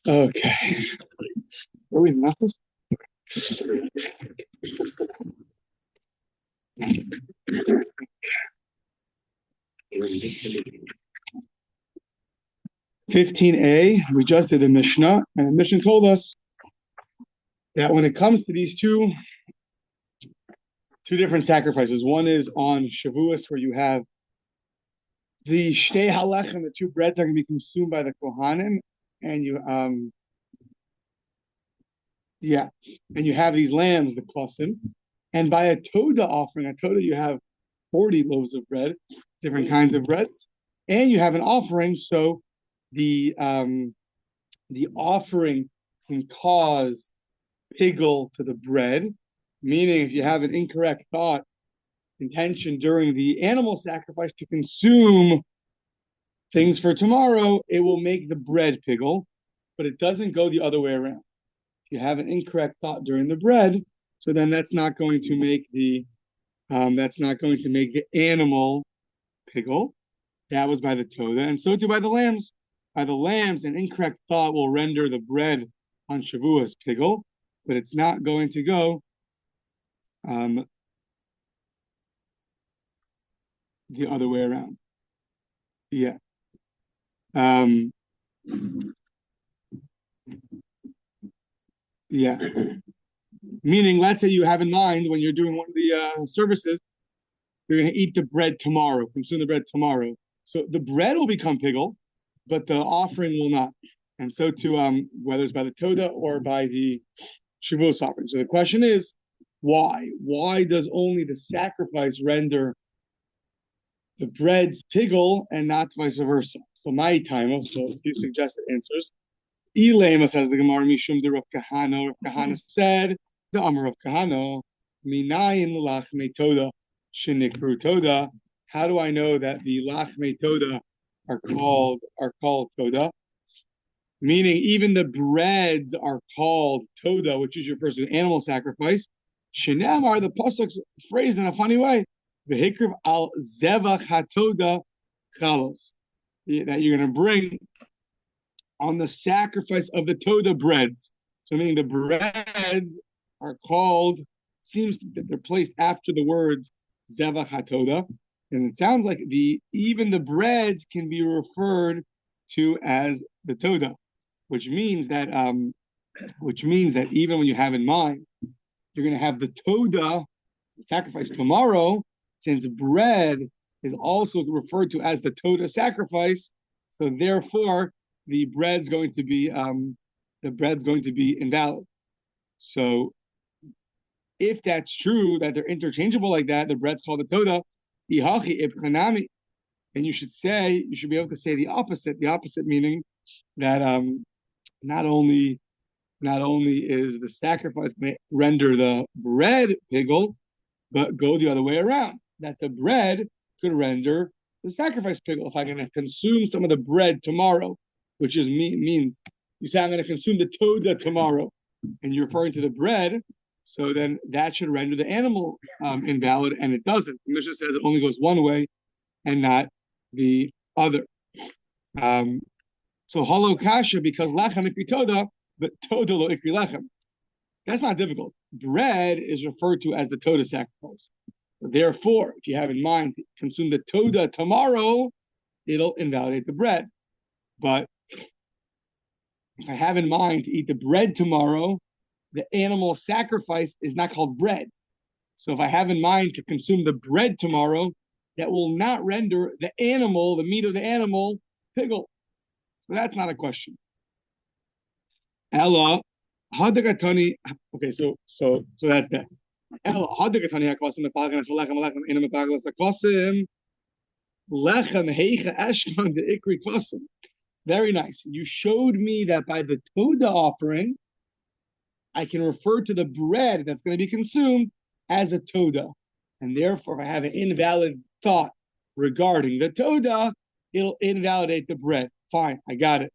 Okay. Are we Menachos? 15a, we just did the Mishnah, and the Mishnah told us that when it comes to these two different sacrifices, one is on Shavuos, where you have the shtei halechem, the two breads are going to be consumed by the Kohanim, and you and you have these lambs, the klasim, and by a toda offering, a toda you have 40 loaves of bread, different kinds of breads, and you have an offering, so the offering can cause piggle to the bread, meaning if you have an incorrect thought, intention during the animal sacrifice to consume things for tomorrow, it will make the bread piggle, but it doesn't go the other way around. If you have an incorrect thought during the bread, so then that's not going to make the animal piggle. That was by the toda, and so too by the lambs. By the lambs, an incorrect thought will render the bread on Shavuos piggle, but it's not going to go the other way around. Yeah. Yeah. Meaning, let's say you have in mind when you're doing one of the services, you're going to eat the bread tomorrow, consume the bread tomorrow. So the bread will become piggle, but the offering will not. And so too, whether it's by the toda or by the Shavuos offering. So the question is, why? Why does only the sacrifice render the bread's piggle and not vice versa? So my time, so a few suggested answers. Ilema, says the Gemara, Mishum de Rav Kahana. Rav Kahana said, the Amar of Kahana, Minayin lachmei toda shenikru toda. How do I know that the lachmei toda are called toda? Meaning even the breads are called toda, which is refers to animal sacrifice. Shenamar, the pasuk's phrased in a funny way. V'hikriv al zevach hatoda chalos. That you're going to bring on the sacrifice of the toda breads. So meaning the breads are called, seems that they're placed after the words zevach hatoda. And it sounds like even the breads can be referred to as the toda, which means that even when you have in mind you're going to have the toda, the sacrifice tomorrow, since bread is also referred to as the toda sacrifice, so therefore the bread's going to be invalid. So if that's true, that they're interchangeable like that, the bread's called the toda, then you should be able to say the opposite meaning that not only is the sacrifice may render the bread piggle, but go the other way around, that the bread could render the sacrifice piggle. If I'm going to consume some of the bread tomorrow, which means you say I'm going to consume the toda tomorrow, and you're referring to the bread, so then that should render the animal invalid, and it doesn't. The Mishnah says it only goes one way and not the other. So halo kasha, because lechem ikri toda, but toda lo ikri lechem. That's not difficult. Bread is referred to as the toda sacrifice. Therefore, if you have in mind to consume the toda tomorrow, it'll invalidate the bread. But if I have in mind to eat the bread tomorrow, the animal sacrifice is not called bread. So if I have in mind to consume the bread tomorrow, that will not render the meat of the animal, piggle. So that's not a question. Ella, hadagatani. Okay, so that's that. Ella, hadagatani hakosim mepagan lechem lechem ina mepagan hakosim lechem heicha eshkan the ikri kosim. Very nice. You showed me that by the toda offering, I can refer to the bread that's going to be consumed as a toda, and therefore, if I have an invalid thought regarding the toda, it'll invalidate the bread. Fine, I got it.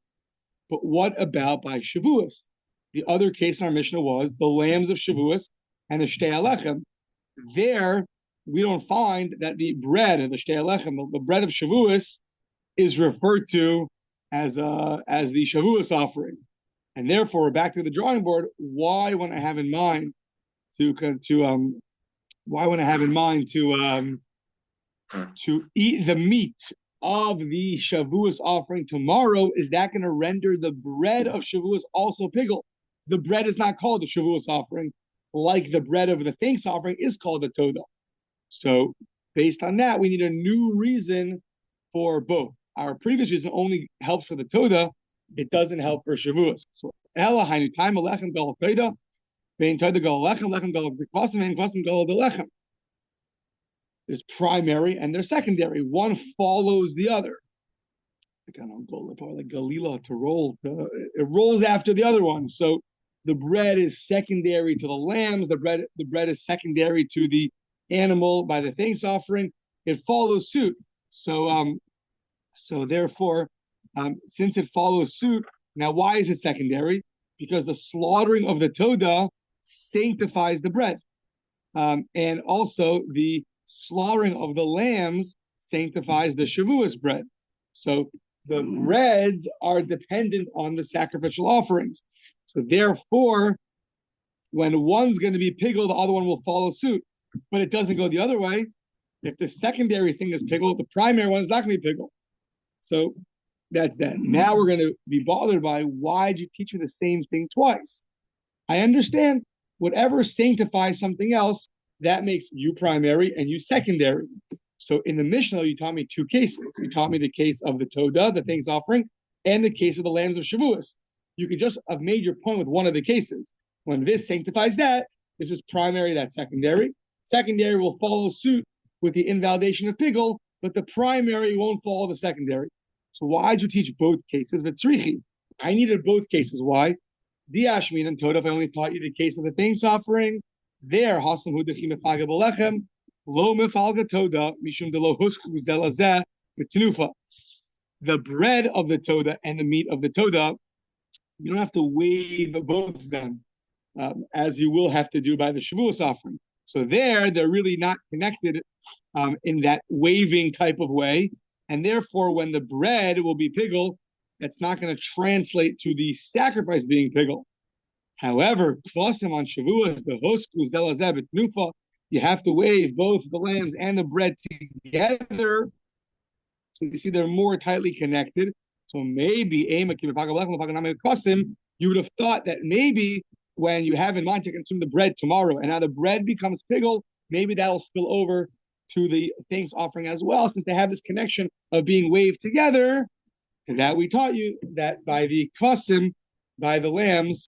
But what about by Shavuos? The other case in our Mishnah was the lambs of Shavuos and the shtei alechem. There, we don't find that the bread of the shtei alechem, the bread of Shavuos, is referred to as the Shavuos offering. And therefore, we're back to the drawing board. Why when I have in mind to eat the meat of the Shavuos offering tomorrow? Is that going to render the bread of Shavuos also pigul? The bread is not called the Shavuos offering, like the bread of the thanks offering is called the Todah. So based on that, we need a new reason for both. Our previous reason only helps for the Todah. It doesn't help for Shavuos. So Ela hainu time alechem gal Todah, vein Todah gal lechem, lechem gal kvasim, and kvasim gal lechem. There's primary and there's secondary. One follows the other. Like Galila to roll. It rolls after the other one. So the bread is secondary to the lambs. The bread is secondary to the animal by the thanks offering. It follows suit. So therefore, since it follows suit, now why is it secondary? Because the slaughtering of the Todah sanctifies the bread, and also the slaughtering of the lambs sanctifies the Shavuos bread. So the breads are dependent on the sacrificial offerings. So therefore, when one's going to be pigul, the other one will follow suit. But it doesn't go the other way. If the secondary thing is pigul, the primary one is not going to be pigul. So that's that. Now we're going to be bothered by, why did you teach me the same thing twice? I understand whatever sanctifies something else, that makes you primary and you secondary. So in the Mishnah, you taught me two cases. You taught me the case of the Todah, the thanks offering, and the case of the lambs of Shavuos. You could just have made your point with one of the cases. When this sanctifies that, this is primary, that's secondary. Secondary will follow suit with the invalidation of pigul, but the primary won't follow the secondary. So why did you teach both cases? V'tzrichi. I needed both cases. Why? Diashmin and Todah, if I only taught you the case of the thanks offering, there, Hasam Hudachi Mefaga Belechem, Lo Mefalga Todah, Mishum de Lo Husku Zelazeh, Mitnufa. The bread of the Todah and the meat of the Todah, you don't have to wave both of them, as you will have to do by the Shavuos offering. So they're really not connected in that waving type of way. And therefore, when the bread will be pigul, that's not going to translate to the sacrifice being pigul. However, kvasim on Shavuos, the hosku zelazeh b'tnufa, you have to wave both the lambs and the bread together. So you see they're more tightly connected. So maybe you would have thought that maybe when you have in mind to consume the bread tomorrow, and now the bread becomes pigul, maybe that'll spill over to the thanks offering as well, since they have this connection of being waved together. And that we taught you that by the kvasim, by the lambs,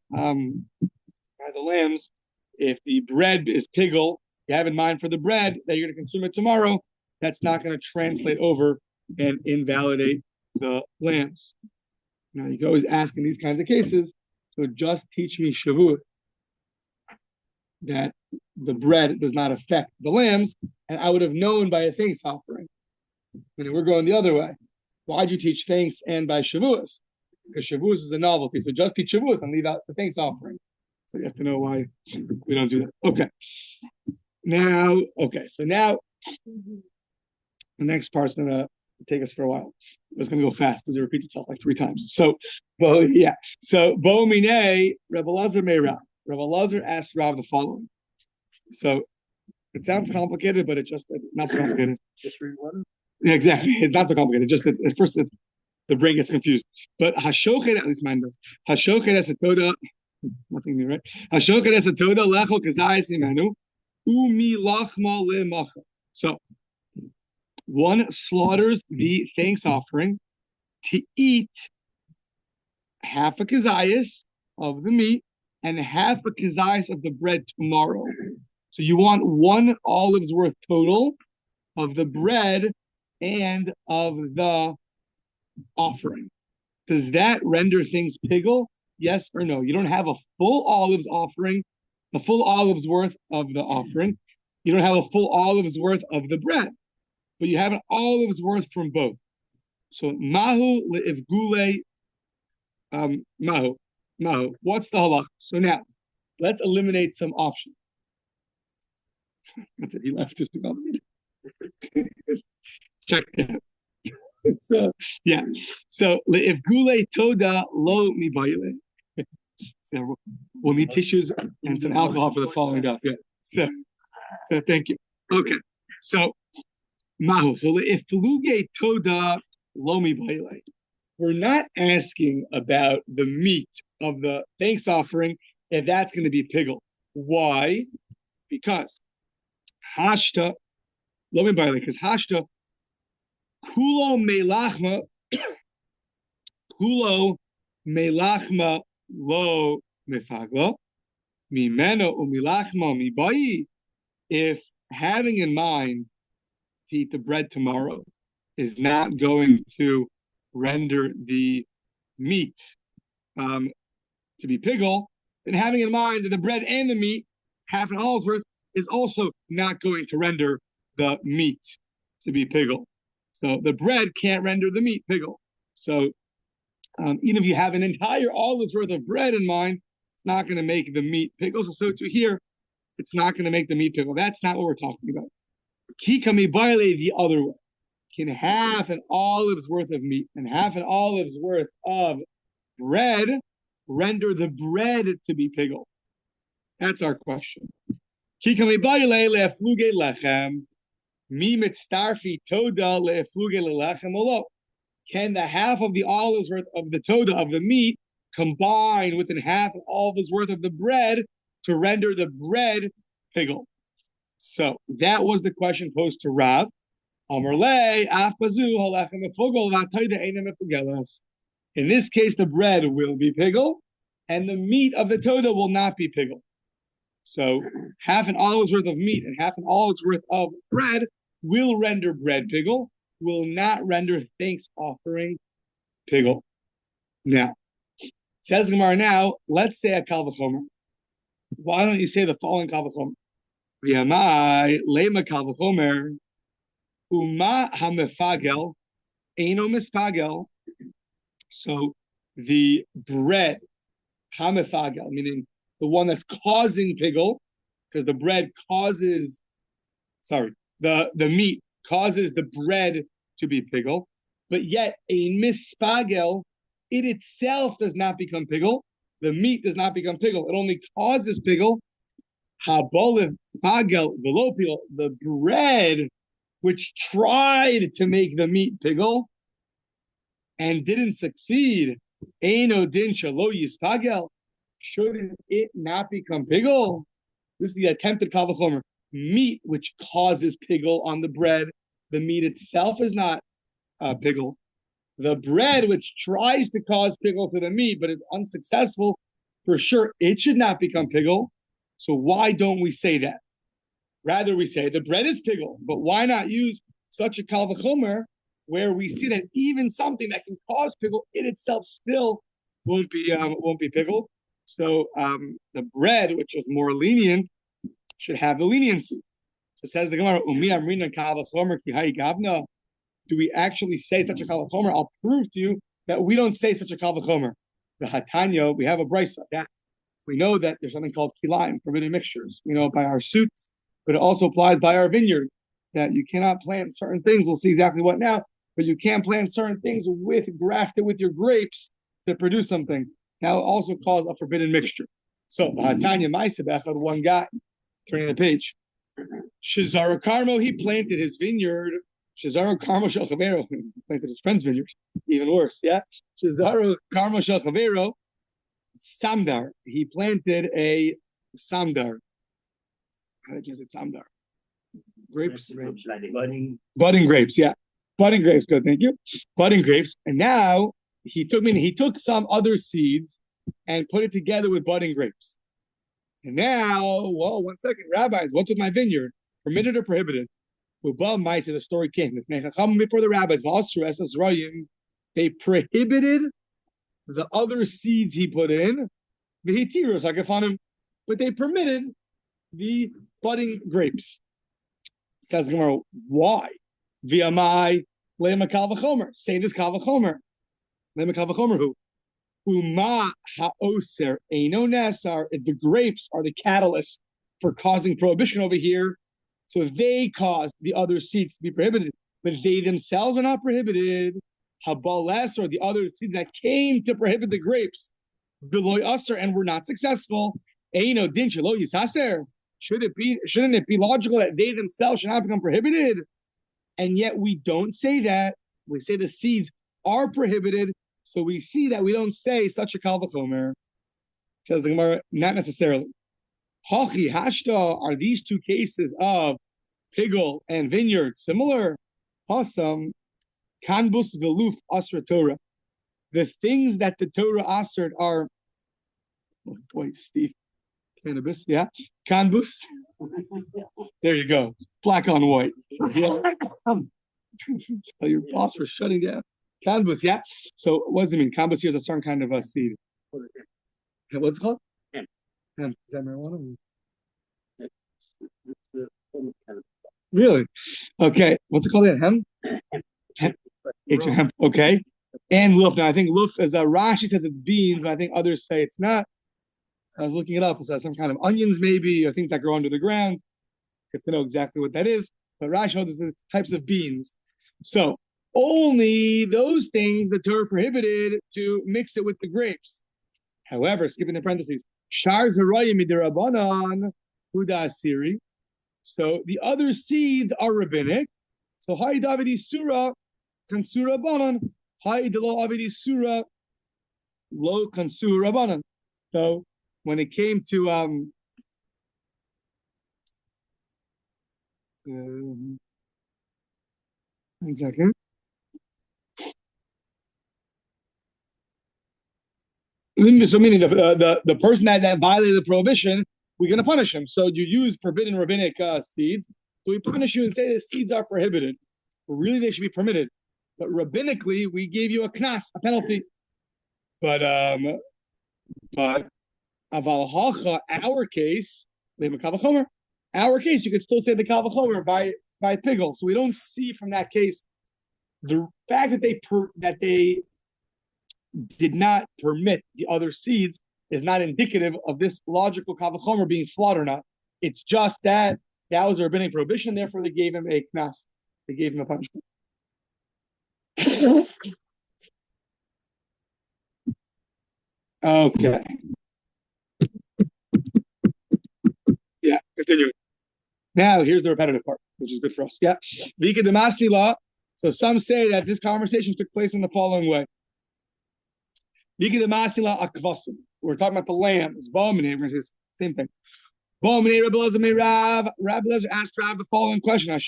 if the bread is pigul, you have in mind for the bread that you're going to consume it tomorrow, that's not going to translate over and invalidate the lambs. Now you can always ask in these kinds of cases, so just teach me Shavuot, that the bread does not affect the lambs, and I would have known by a thanks offering. And we're going the other way. Why'd you teach thanks and by Shavuos? Because Shavuos is a novelty. So just teach Shavuos and leave out the thanks offering. So you have to know why we don't do that. Okay. So now the next part's going to take us for a while. It's going to go fast because it repeats itself like 3 times. So, Bo Mine, Rabbi Lazar Meira. Rabbi Lazar asked Rav the following. So it sounds complicated, but it's just not so complicated. Just read one. Yeah, exactly. It's not so complicated. Just that at first the brain gets confused. But Hashochet, at least mine does. Hashochet as a Todah, nothing new, right? Hashochet as a Todah, Lecho Kazayis Nimanu, Umi Lachma Lemacha. So one slaughters the thanks offering to eat half a kazayas of the meat and half a kazayas of the bread tomorrow. So you want 1 olive's worth total of the bread and of the offering. Does that render things pigul? Yes or no? You don't have a full olive's offering, a full olive's worth of the offering. You don't have a full olive's worth of the bread, but you have an olive's worth from both. So mahu le'ivgule mahu. What's the halach? So now let's eliminate some options. That's it. He left just to go. Check it. So yeah. So le'ivgule toda lo mibayile. So we'll need tissues and some alcohol for the following up. Yeah. So thank you. Okay. So Mahu. So if Fluge Toda Lomi Baile. We're not asking about the meat of the thanks offering if that's going to be pigel. Why? Because Hashta Lomi Baile, because Hashta Kulo Melachma Kulo Melachma Lo Mefaglo Mimeno Umilachma Mibai. If having in mind to eat the bread tomorrow is not going to render the meat to be pigel, then having in mind that the bread and the meat, half an hour's worth, is also not going to render the meat to be pigel. So the bread can't render the meat pigel. So even if you have an entire olive's worth of bread in mind, it's not going to make the meat pigel. So to here, it's not going to make the meat pigel. That's not what we're talking about. Kikami baile the other way. Can half an olive's worth of meat and half an olive's worth of bread render the bread to be pigel? That's our question. Kikami baile le'efluge lechem mi mitztarfi toda le'efluge lechem olo. Can the half of the olive's worth of the toda of the meat combine with half an olive's worth of the bread to render the bread pigel? So that was the question posed to Rav. In this case, the bread will be pigel, and the meat of the toda will not be pigel. So half an olive's worth of meat and half an olive's worth of bread will render bread pigel, will not render thanks offering pigel. Now, says Gemara now, let's say a kal v'chomer. Why don't you say the following kal v'chomer? V'yamai lema kal v'chomer. Uma hamefagel, eino mispagel. So the bread, hamefagel, meaning the one that's causing pigel, because the bread causes, the meat causes the bread to be pigel, but yet a mispagel, it itself does not become pigel. The meat does not become pigel. It only causes pigel. Habolev pagel velo pigel, the bread which tried to make the meat pigel and didn't succeed, Eino din shalo yispagel, shouldn't it not become pigel? This is the attempted kal v'chomer. Meat which causes pigel on the bread, the meat itself is not pigel. The bread which tries to cause pigel to the meat but is unsuccessful, for sure it should not become pigel. So why don't we say that? Rather, we say the bread is pigel, but why not use such a kal v'chomer where we see that even something that can cause pigel, it itself still won't be pigel. So the bread, which is more lenient, should have the leniency. So it says the Gemara, Umi amrina kal v'chomer ki hai gavna. Do we actually say such a kal v'chomer? I'll prove to you that we don't say such a kal v'chomer. The Hatanya, we have a brisa. Yeah, we know that there's something called kilaim, forbidden mixtures. We know it by our suits. But it also applies by our vineyard that you cannot plant certain things. We'll see exactly what now, but you can't plant certain things grafted with your grapes to produce something. Now it also calls a forbidden mixture. So Tanya Maisebech had one guy turning the page. Shazaro Carmo, he planted his vineyard. Shazaro Carmo Shalchavero, he planted his friend's vineyard. Even worse, yeah. Shazaro Carmo Shalchavero, Samdar. He planted a Samdar. How did you say samdar? Grapes? Like budding grapes, yeah. Budding grapes, good, thank you. Budding grapes. And now he took some other seeds and put it together with budding grapes. And now, whoa, 1 second, rabbis, what's with my vineyard? Permitted or prohibited? The story came. Before the rabbis, they prohibited the other seeds he put in, but they permitted the budding grapes. Says Gemara, why? V'amai le'ma kal v'chomer. Say this kal v'chomer. Le'ma kal v'chomer who? Uma ha'oser eino nesar. If the grapes are the catalyst for causing prohibition over here, so they caused the other seeds to be prohibited, but they themselves are not prohibited. Habales, or the other seeds that came to prohibit the grapes, below usher, and we're not successful. Eino din shelo yisaser. Shouldn't it be logical that they themselves should not become prohibited? And yet we don't say that. We say the seeds are prohibited. So we see that we don't say such a kal v'chomer. Says the Gemara, not necessarily. Hachi hashta, are these two cases of pigel and vineyard similar? Hasam kanbus veluf asra Torah. The things that the Torah asert are, oh boy, Steve, cannabis, yeah, kanbus. There you go, black on white. Yeah. Tell your boss for shutting down. Kanbus, yeah. So what does it mean? Kanbus here is a certain kind of a seed. What's it called? Hemp. Hemp. Is that marijuana? Really? Okay. What's it called again? Hemp? Hemp. Hemp. Okay. And luf. Now I think luf is Rashi says it's beans, but I think others say it's not. I was looking it up. It's some kind of onions, maybe, or things that grow under the ground. You have to know exactly what that is. But Rashi knows the types of beans. So only those things the Torah prohibited to mix it with the grapes. However, skipping the parentheses, Shar Zarayim Midirabanan Huda Asiri. So the other seeds are rabbinic. So Hai Davidi Surah Kansura Banan. Hai Delo Avidi Surah Lo Kansura Banan. So when it came to one second. So meaning the person that violated the prohibition, we're going to punish him. So you use forbidden rabbinic seeds. So we punish you and say the seeds are prohibited. But really, they should be permitted. But rabbinically, we gave you a knas, a penalty. But aval halcha, our case, you could still say the kal v'chomer by pigel. So we don't see from that case the fact that they did not permit the other seeds is not indicative of this logical kal v'chomer being flawed or not. It's just that was a rabbinic prohibition, therefore they gave him a knas. They gave him a punishment. Okay. Yeah, continuing. Now here's the repetitive part, which is good for us. Yeah. Vika the Masli law. So some say that this conversation took place in the following way. We're talking about the lambs. We're going to say the same thing. Rabbi Gleizer asked Rav the following question.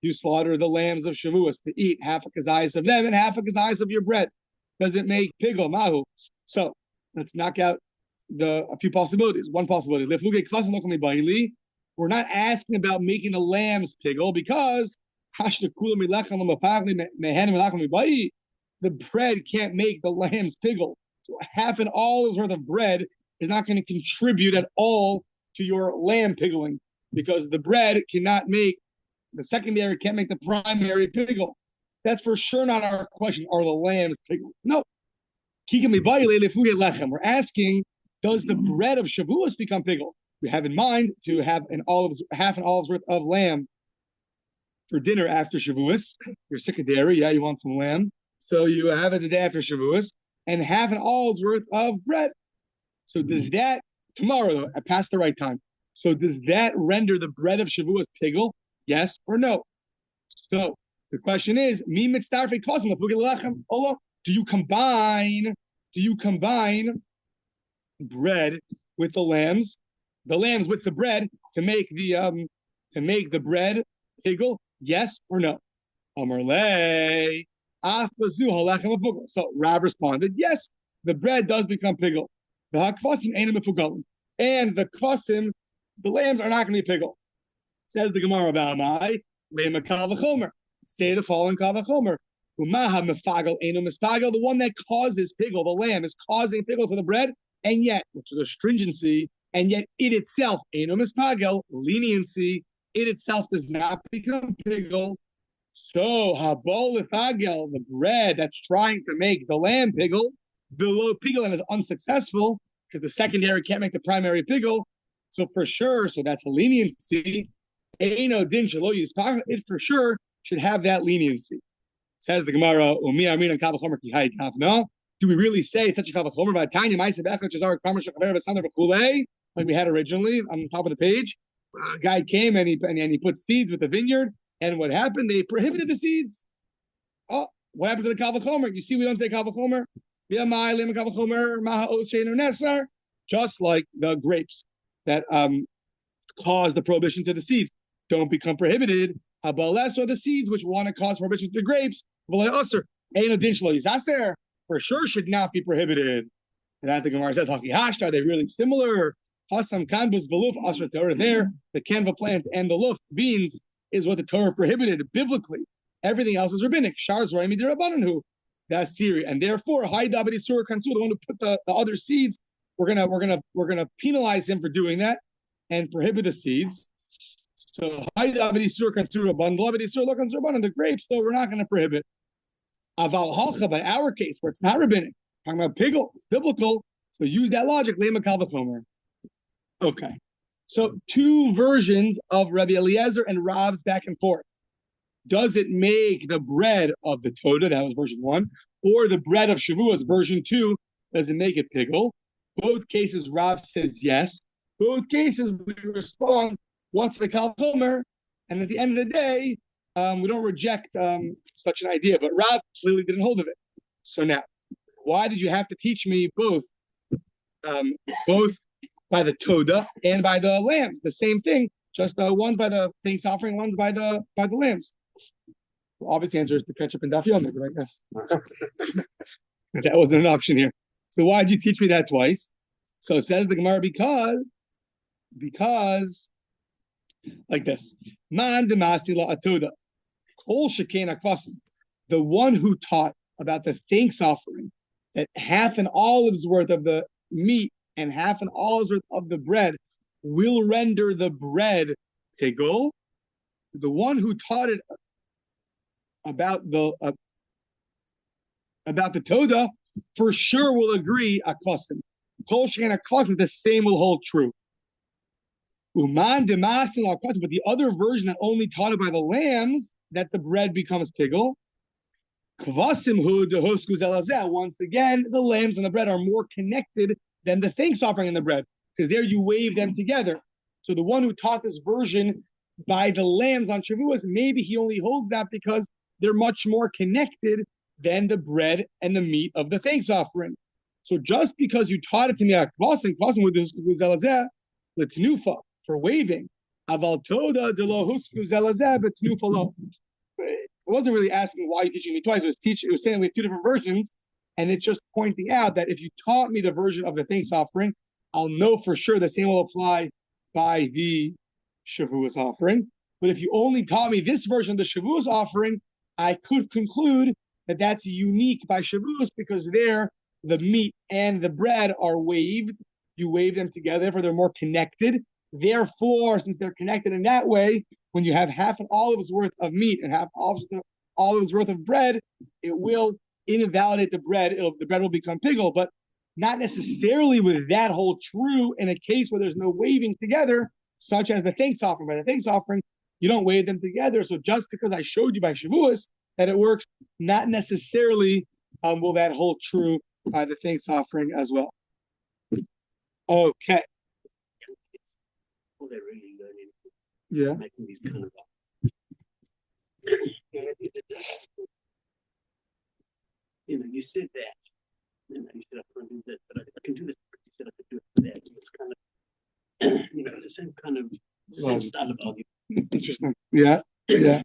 You slaughter the lambs of Shavuos to eat half a kazayas of them and half a kazayas of your bread. Does it make pigel mahu? So let's knock out a few possibilities. One possibility. We're not asking about making the lambs pigel because the bread can't make the lambs pigel. So half an olive's worth of bread is not going to contribute at all to your lamb piggling because the bread cannot make the secondary, can't make the primary pigel. That's for sure not our question. Are the lambs pigel? No. We're asking, does the bread of Shavuos become pigel? We have in mind to have half an olive's worth of lamb for dinner after Shavuos. You're sick of dairy, yeah, you want some lamb. So you have it the day after Shavuos, and half an olive's worth of bread. So does that, tomorrow though, past the right time, so does that render the bread of Shavuos pigel? Yes or no? So the question is, do you combine bread with the lambs with the bread to make the bread pigel? Yes or no? So Rav responded, yes, the bread does become pigel. And the kvasim, the lambs are not going to be pigel. Says the Gemara about say the following kal v'chomer. The one that causes pigel, the lamb, is causing pigel for the bread, and yet, which is a stringency, and yet it itself, leniency, it itself does not become pigel. So, habol lefagel, the bread that's trying to make the lamb pigel, below pigel and is unsuccessful because the secondary can't make the primary pigel. So for sure, so that's a leniency. It for sure should have that leniency. Says the Gemara, Umi Amin Kal V'chomer Ki Hai Kafna. Do we really say such a Kal V'chomer? By Tanya Ma'aseh Bechad Shazar Kamer Shechaver V'Sander B'Chulei, like we had originally on the top of the page. A guy came and he put seeds with the vineyard, and what happened? They prohibited the seeds. Oh, what happened to the Kal V'chomer? You see, we don't take Kal V'chomer. Just like the grapes that cause the prohibition to the seeds don't become prohibited. Less are the seeds which want to cause prohibition to the grapes. For sure should not be prohibited. And that the Gemara says, are they really similar? There, the canva plant and the luf, beans, is what the Torah prohibited biblically. Everything else is rabbinic. That's Syria. And therefore, the one who put the other seeds, we're gonna penalize him for doing that and prohibit the seeds. So the grapes, though, we're not going to prohibit. Aval halcha, by our case, where it's not rabbinic, talking about biblical, so use that logic, lema kal v'chomer. Okay. So two versions of Rabbi Eliezer and Rav's back and forth. Does it make the bread of the Toda, that was version 1, or the bread of Shavuos, version 2, does it make it pigel? Both cases, Rav says yes. Both cases, we respond, what's the Kal V'chomer? And at the end of the day, we don't reject such an idea, but Rav clearly didn't hold of it. So now, why did you have to teach me both by the Toda and by the lambs? The same thing, just one's by the thanks offering, one's by the lambs. Well, obviously, answer is to catch up in Daf Yomi, but I guess that wasn't an option here. So why did you teach me that twice? So it says the Gemara, because like this. Man demasti la atoda. Kol shekain akvasim. The one who taught about the thanks offering, that half an olive's worth of the meat and half an olive's worth of the bread will render the bread pigul. The one who taught it about the Toda for sure will agree akvasim. Kol shekain akvasim, the same will hold true. Uman demasin akvasim, but the other version that only taught it by the lambs, that the bread becomes pigul. Kvasim hu dehosku zelazeh. Once again, the lambs and the bread are more connected than the thanks offering and the bread, because there you wave them together. So the one who taught this version by the lambs on Shavuos, maybe he only holds that because they're much more connected than the bread and the meat of the thanks offering. So just because you taught it to me, kvasim hu dehosku zelazeh, l'tnufa, for waving, aval toda de lo husku zelazeh b'tnufa lo. It wasn't really asking why you're teaching me twice. It was saying we have two different versions, and it's just pointing out that if you taught me the version of the thanks offering, I'll know for sure the same will apply by the Shavuos offering. But if you only taught me this version of the Shavuos offering, I could conclude that that's unique by Shavuos because there the meat and the bread are waved. You wave them together, therefore they're more connected. Therefore, since they're connected in that way, when you have half an olive's worth of meat and half an olive's worth of bread, it will invalidate the bread. The bread will become pigul, but not necessarily with that hold true in a case where there's no waving together, such as the thanks offering. By the thanks offering, you don't wave them together. So just because I showed you by Shavuos that it works, not necessarily will that hold true by the thanks offering as well. Okay. Yeah. Making these kind of you said that. You said I can do this, but I can do this. You said I could do it for that. It's kind of, it's the same kind of, it's the same style of argument. Interesting. Yeah. Yeah.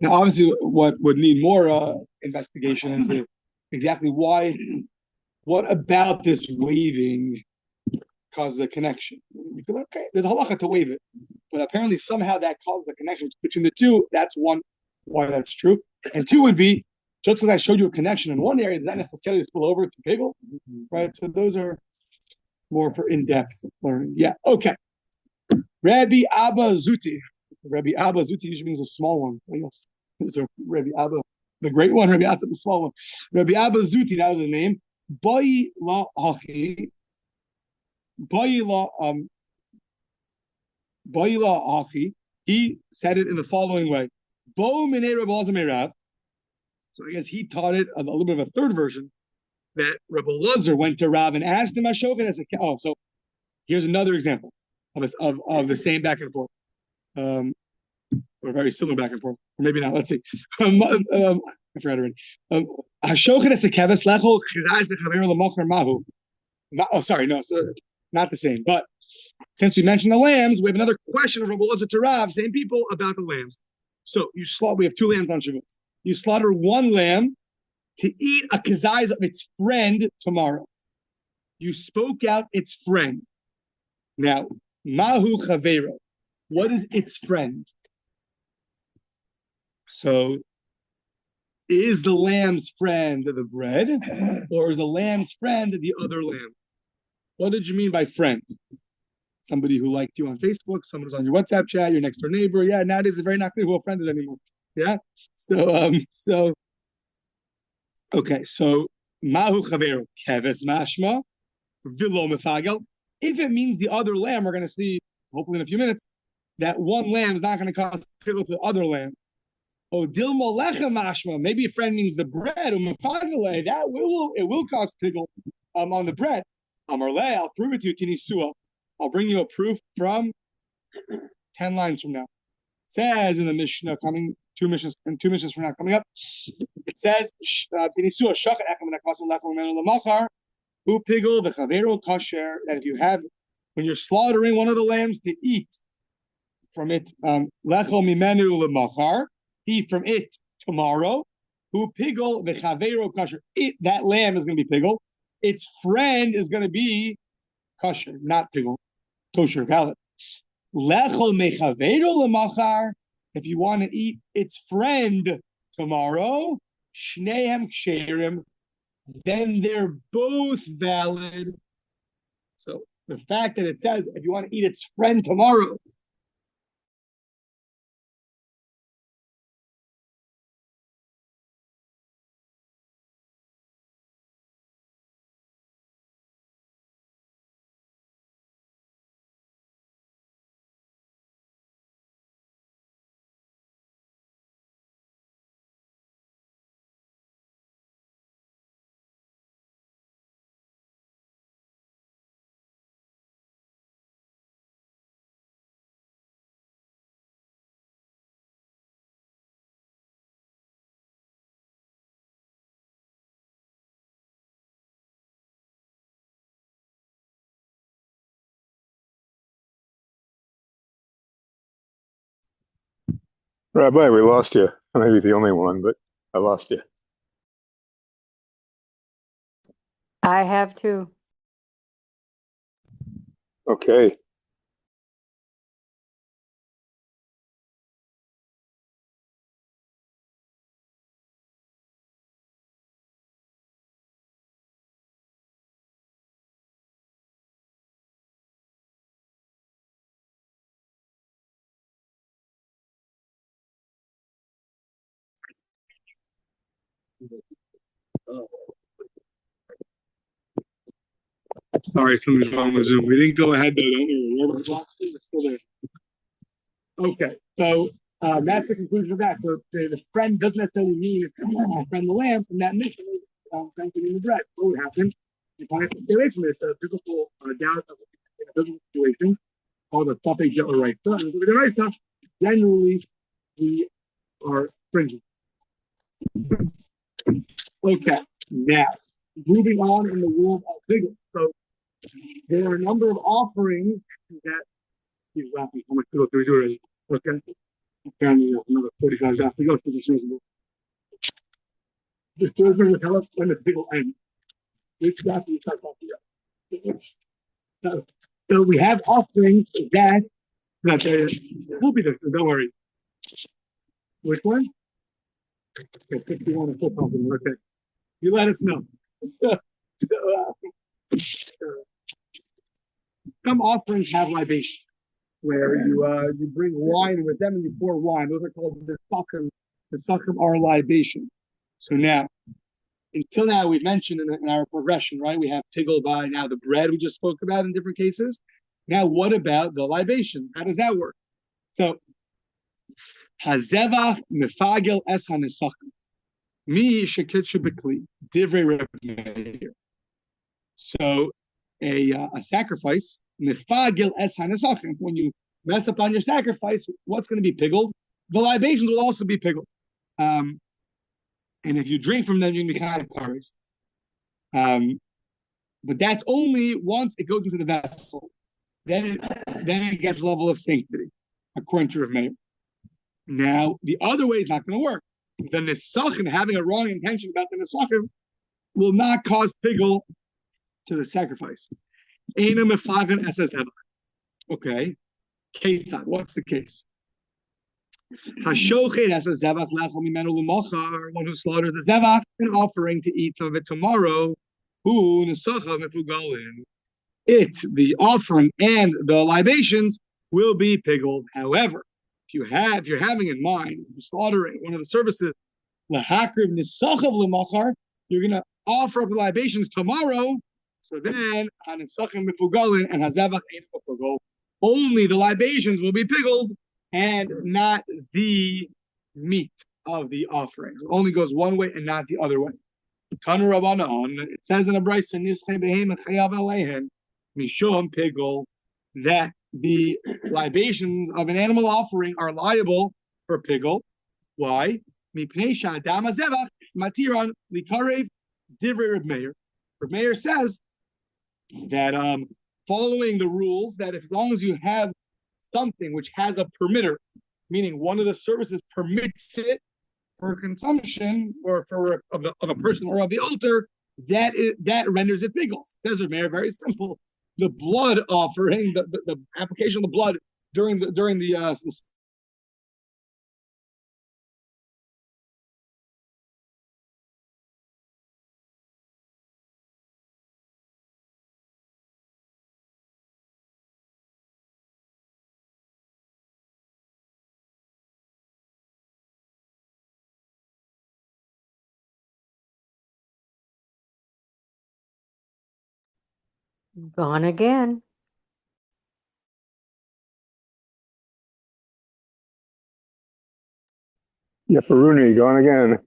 Now, obviously, what would need more investigation is exactly why. What about this waving causes a connection? You feel okay, there's a halacha to wave it, but apparently somehow that causes a connection between the two. That's one, why that's true. And two would be, just because I showed you a connection in one area, does that necessarily spill over to pigul? Right? So those are more for in-depth learning. Yeah, okay. Rabbi Abba Zuti. Rabbi Abba Zuti usually means a small one. I guess. So Rabbi Abba, the great one, Rabbi Abba, the small one. Rabbi Abba Zuti, that was his name. Boi la hachi. He said it in the following way. Bo minei Rabbi Elazar meirav. So I guess he taught it a little bit of a third version, that Rabbi Gleizer went to Rav and asked him, so here's another example of the same back and forth. Or very similar back and forth. Or maybe not. Let's see. I forgot already. Sorry, no, so not the same. But since we mentioned the lambs, we have another question of Rabbi Gleizer to Rav, same people, about the lambs. So we have 2 lambs on Shavuot. You slaughter 1 lamb to eat a kazayz of its friend tomorrow. You spoke out its friend. Now, mahu chavero. What is its friend? So, is the lamb's friend the bread, or is the lamb's friend the other lamb? What did you mean by friend? Somebody who liked you on Facebook, someone who's on your WhatsApp chat, your next door neighbor. Yeah, nowadays it's very not clear who a friend is anymore. Yeah. Okay. So mahu chavero keves mashma vilo mefagel. If it means the other lamb, we're going to see hopefully in a few minutes that 1 lamb is not going to cause pickle to the other lamb. Oh, dilma lecha mashma. Maybe a friend means the bread. Umefagele, that will cause pickle on the bread. Amarle, I'll prove it to you. Tinisua. I'll bring you a proof from 10 lines from now. It says in the Mishnah coming 2 missions from now coming up. It says Tinisua shachat echem menachos lechem menu lemachar hu pigel v'chavero kasher. That if you have, when you're slaughtering one of the lambs to eat from it, lechem mimenu lemachar, eat from it tomorrow. Who pigel v'chavero kasher. That lamb is going to be pigel. Its friend is going to be kosher, not pigel, kosher, valid. Lechol mechavero lemachar. If you want to eat its friend tomorrow, shnehem ksherim, then they're both valid. So the fact that it says if you want to eat its friend tomorrow, Rabbi, we lost you. I may be the only one, but I lost you. I have too. Okay. sorry, something's wrong with Zoom. We didn't go ahead though, don't we? It's still there. Okay, so that's the conclusion of that. So the friend doesn't necessarily mean my friend the lamb from that mission. Friend can mean the bread. What would happen if I have to stay away from this biblical doubt of in a biblical situation called a topic or right? So the right stuff, generally we are fringing. Okay, now moving on in the world of bigel. So there are a number of offerings that he's laughing. How much do we do already? Okay. Apparently, another 45 days to go. So this reasonable. The children will tell us when the bigel ends. Which graph do you start talking about? So we have offerings that will be there. Don't worry. Which one? Okay, 61 and 4 talking. Okay. You let us know. Some offerings have libation, where you bring wine with them and you pour wine. Those are called the sakim. The sakim are libation. So now, until now, we've mentioned in our progression, right? We have pigel by now the bread we just spoke about in different cases. Now, what about the libation? How does that work? So, hazevach mefagel es hanesakim. Mi shekitchu b'kli divrei Rabbi Meir. So a sacrifice, nefagil es hanesachim. When you mess up on your sacrifice, what's going to be pickled? The libations will also be pickled. And if you drink from them, you can be chayav paris. But that's only once it goes into the vessel. Then it gets a level of sanctity, according to Rav Meir. Now, the other way is not going to work. The nesachim, having a wrong intention about the nesachim, will not cause pigul to the sacrifice. Okay. Ketzad, what's the case? One who slaughtered the zevach and offering to eat some of it tomorrow, the offering and the libations will be piggled. However, if you're having in mind slaughtering one of the services, you're going to offer up the libations tomorrow. So then, only the libations will be pickled and not the meat of the offering. It only goes one way and not the other way. It says in a brayso, mishum pigul, that the libations of an animal offering are liable for pigul. Why? Matiran likarev divrei Reb Meir. Reb Meir says that following the rules, that as long as you have something which has a permitter, meaning one of the services permits it for consumption or for of a person or of the altar, that renders it pigul. Says Reb Meir, very simple. The blood offering, the application of the blood during the Gone again. Yeah, Peruni, gone again.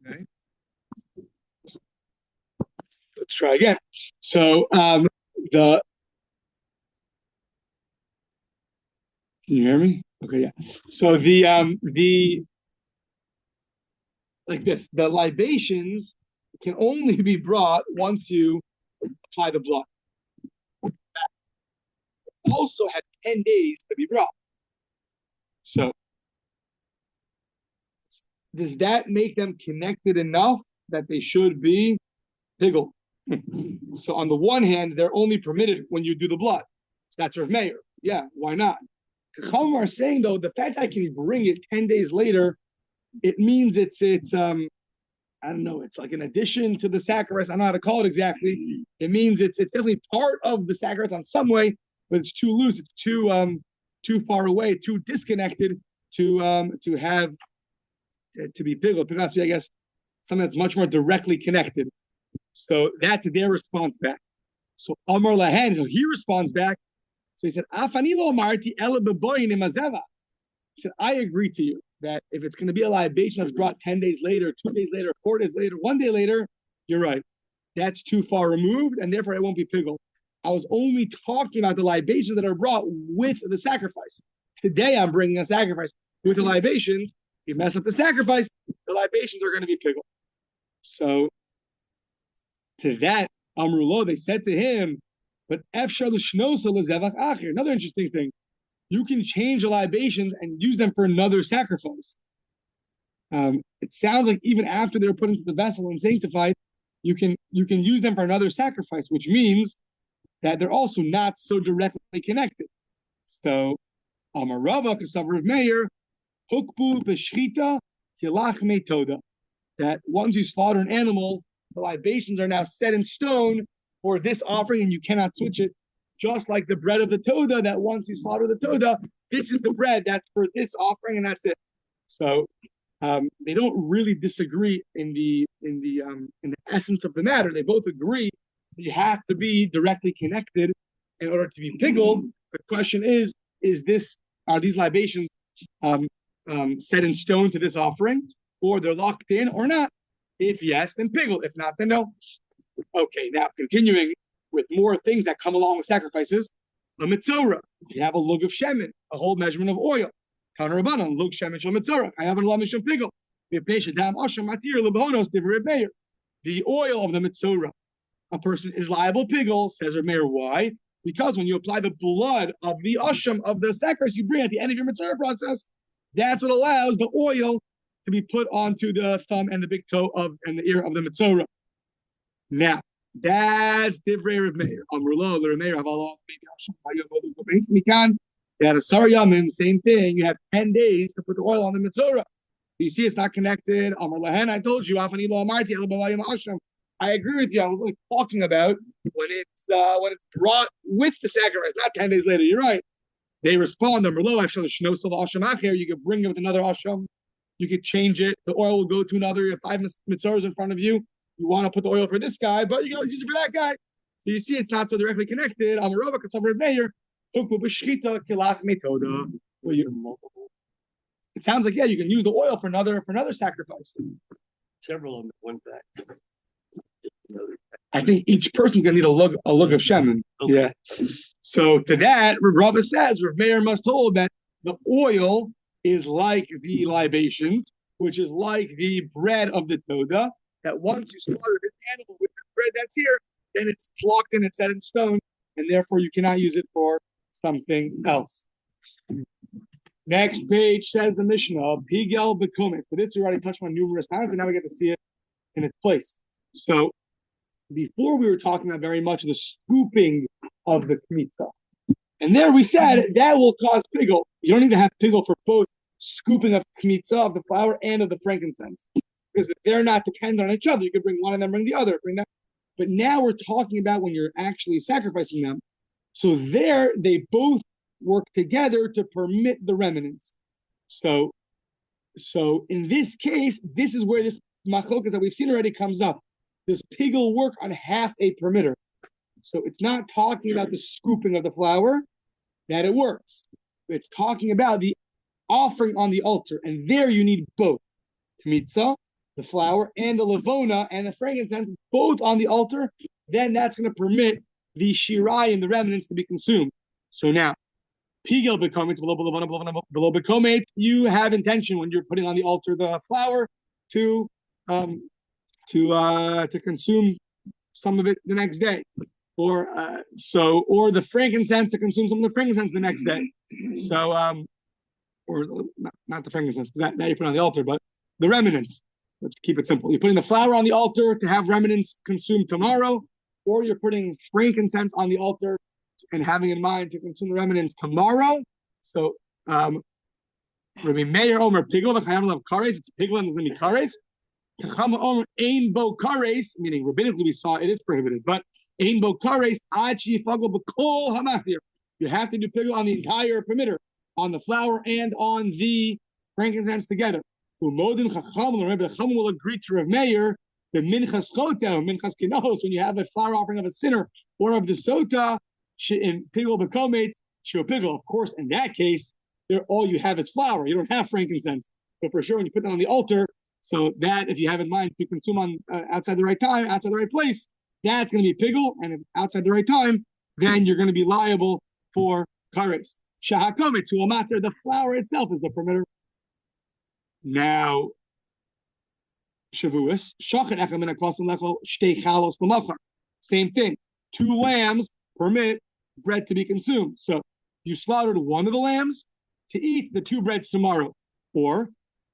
Okay. Let's try again. So can you hear me? Okay, yeah. So the like this, the libations can only be brought once you apply the blood. Also had 10 days to be brought. So does that make them connected enough that they should be piggled? So on the one hand, they're only permitted when you do the blood. That's Rav Meir. Yeah, why not? Chachamim are saying though, the fact I can bring it 10 days later, it means it's I don't know, it's like an addition to the sacrifice. I don't know how to call it exactly. It means it's definitely part of the sacrifice on some way, but it's too loose, it's too far away, too disconnected to be piggled. It has to be, I guess, something that's much more directly connected. So that's their response back. So Amar Lahen, so he responds back. So he said, Afani lo amarti ela beboyin imazeva. He said, I agree to you that if it's going to be a libation that's brought 10 days later, 2 days later, 4 days later, 1 day later, you're right. That's too far removed, and therefore it won't be piggled. I was only talking about the libations that are brought with the sacrifice. Today I'm bringing a sacrifice with the libations. You mess up the sacrifice, the libations are going to be piggled. So to that, Amrulo, they said to him, but another interesting thing, you can change the libations and use them for another sacrifice. It sounds like even after they're put into the vessel and sanctified, you can use them for another sacrifice, which means that they're also not so directly connected. So, Amarava Kasavar of Meir, Hukbu Beshchita Kilach Metoda. That once you slaughter an animal, the libations are now set in stone for this offering, and you cannot switch it. Just like the bread of the Toda, that once you slaughter the Toda, this is the bread that's for this offering, and that's it. So they don't really disagree in the essence of the matter. They both agree that you have to be directly connected in order to be piggled. The question is are these libations set in stone to this offering, or they're locked in or not? If yes, then piggled. If not, then no. Okay, now continuing with more things that come along with sacrifices. A mitzorah, you have a lug of shemen, a whole measurement of oil. Counter rabbanon, lug shemen shel mitzorah. I have a lam shel pigel. The oil of the mitzorah, a person is liable pigel, says Rav Meir. Why? Because when you apply the blood of the asham of the sacrifice you bring at the end of your mitzorah process, that's what allows the oil to be put onto the thumb and the big toe and the ear of the mitzorah. Now, that's divrei Rav Meir. Amrulo, Rav Meir, that a sariyamim, same thing. You have 10 days to put the oil on the mitzorah. You see, it's not connected. Amar lahen, I told you. I agree with you. I was really talking about when it's brought with the sacrifice, not 10 days later. You're right. They respond. Amrulo, actually, you could bring it with another asham. You could change it. The oil will go to another. You have 5 mitzorahs in front of you. You want to put the oil for this guy, but you can use it for that guy. So you see, it's not so directly connected. It sounds like, yeah, you can use the oil for another sacrifice. Several of them went back. I think each person's gonna need a lug of shemen. Okay. Yeah. So to that, Rava says Rav Meir must hold that the oil is like the libations, which is like the bread of the Toda. That once you slaughter this animal with the bread that's here, then it's locked in, it's set in stone, and therefore you cannot use it for something else. Next page says the Mishnah, Pigel Bekomet. So this we already touched on numerous times, and now we get to see it in its place. So before we were talking about very much the scooping of the kmitza. And there we said that will cause pigel. You don't need to have pigel for both scooping of kmitza, of the flour, and of the frankincense. Because they're not dependent on each other. You could bring one and then bring the other. Bring that. But now we're talking about when you're actually sacrificing them. So there, they both work together to permit the remnants. So in this case, this is where this machlokas that we've seen already comes up. Does pigel work on half a permitter? So it's not talking about the scooping of the flour, that it works. It's talking about the offering on the altar. And there you need both. Kmitza, the flour, and the levona and the frankincense, both on the altar, then that's going to permit the shirai and the remnants to be consumed. So now, pigel bekometz below bekometz, you have intention when you're putting on the altar the flour to consume some of it the next day, or the frankincense to consume some of the frankincense the next day. So or not the frankincense, because that you put on the altar, but the remnants. Let's keep it simple. You're putting the flour on the altar to have remnants consumed tomorrow, or you're putting frankincense on the altar and having in mind to consume the remnants tomorrow. So, Rabbi Meir Omer Pigel v'chayam lav kares. It's pigel and it's kares. Chacham Omer ein bo kares, meaning rabbinically we saw it is prohibited, but ein bo kares ad sheyifago b'kol hamatir. You have to do pigel on the entire perimeter, on the flour and on the frankincense together. Umodin Chacham, the Rebbe Chacham will agree to Rav Meir, the minchas chota, minchas kinahos, when you have a flour offering of a sinner or of the sota, in pigel bekometz, shio pigel. Of course, in that case, all you have is flour. You don't have frankincense. So for sure, when you put that on the altar, so that if you have in mind to consume on outside the right time, outside the right place, that's going to be pigel. And if outside the right time, then you're going to be liable for kares. Shahakometz, who will matter, the flour itself is the permitter. Now, Shavuos, same thing. 2 lambs permit bread to be consumed. So you slaughtered one of the lambs to eat the 2 breads tomorrow. Or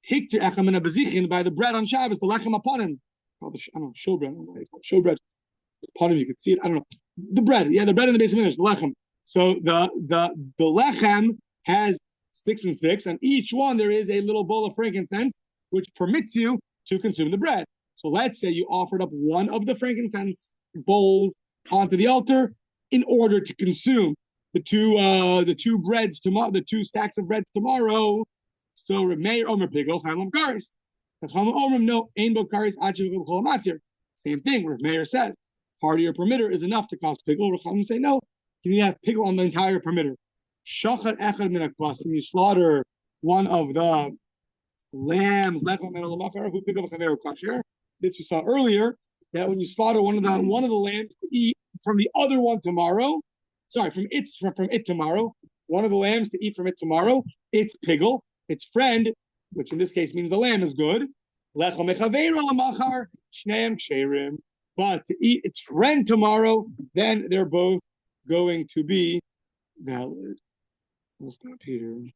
by the bread on Shabbos, the lechem aponim, called showbread. Showbread. This part of you could see it. I don't know. The bread, the bread in the base of English, the lechem. So the lechem has 6 and 6, and each one there is a little bowl of frankincense, which permits you to consume the bread. So let's say you offered up one of the frankincense bowls onto the altar in order to consume the two breads tomorrow, the 2 stacks of breads tomorrow. So Meir Omer Pigel Chaim Karis. The Chaim Omer no Ein Bo Karis Achiv Kol Matir. Same thing. Where Meir said part of your perimeter is enough to cost pigel. Chaim say no. You need to have pigel on the entire perimeter. Shachat Echad Min HaKvasim. You slaughter one of the lambs. Lechem Min HaLamakar Hu Pigel V'Chaveru Kasher. This we saw earlier, that when you slaughter one of the lambs to eat from the other one tomorrow, from it tomorrow, one of the lambs to eat from it tomorrow, its pigel, its friend, which in this case means the lamb is good. But to eat its friend tomorrow, then they're both going to be valid. We'll stop here.